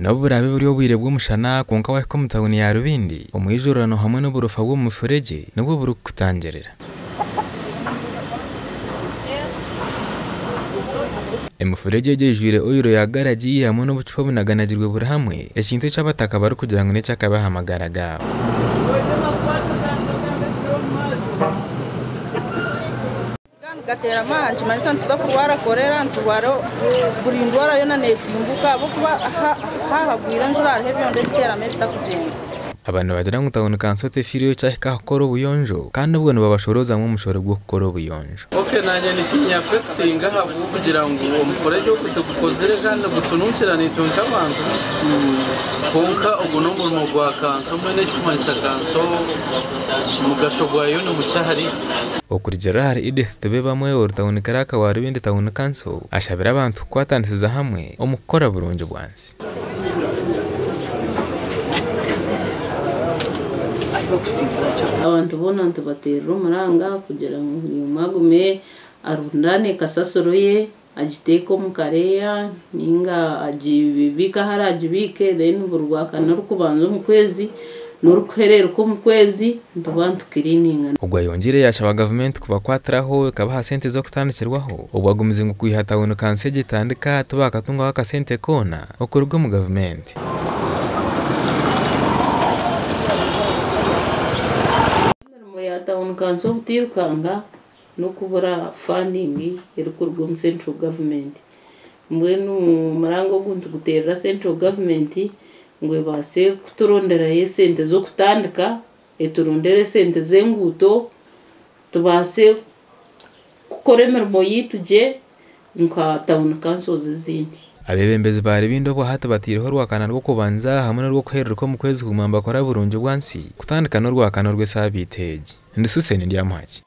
nabo burabe buri obwire bw'umushana konka wahika mu tawuni ya Rubindi omwijurano hamwe n'uburofa bw'umuferege nabwo buri kutangerera. Emuferege yejwire oyiro ya garaji hamwe n'ubucupa bunaganagirwe buri hamwe ekintu cy'abataka bari kugira ngo n'ecyakabahamagara gabo. Gatera manje manisa ntuza kurwara korera ntubaro burindwara yo nanetimbuka bokuba hahagwira njura hebyo ndetera mesta kugenda. Abantu bagira ngo tawuni kansote firiyo cyahika gukora ubuyonjo kandi ubwo babashoroza mu mushoro gwo gukora ubuyonjo. Nanye ni kinyafetinga habu kugira ngo umukoreje kutukozere kandi gutunukirana itunta abantu konka ubunongo mu gwakanso mwene cyumanyisa kanso mugashogwayo no mucyahari okuri Gerard Edith tebe bamwe ortawuni karaka wa Rubindi tawuni kanso ashabira abantu kwatandisiza hamwe omukora burunjo bwansi. Abantu bona ntubatera umuranga kugira ngo magume arundane kasasoro ye agiteko mu kareya ninga ajibika harajibike then burwakana rukubanza mu kwezi n'urukerero ko mu kwezi ntubantu kirininga. Ubwo yongire yashaba government kuba kwatraho kabaha sente zo kutandikirwaho ubwo agumize ngo kwihata wono kanse gitandika tubakatunga wakasente kona okurwa mu government. Town council tirukanga no kubura funding irukurwa mu central government mwenu marango guntu gutera central government ngwe base kuturondera yesente zo kutandika eturondere sente zenguto tubase kukoremera moyituje nka town council zizindi. Abebembezi bari bindobo hata batiriho rwakana rwo kubanza hamwe rwo kuheruka mu kwezi kumamba kora burunjo bwansi kutandika no rwakana rwe sabiteje ndisuse ndi amaji.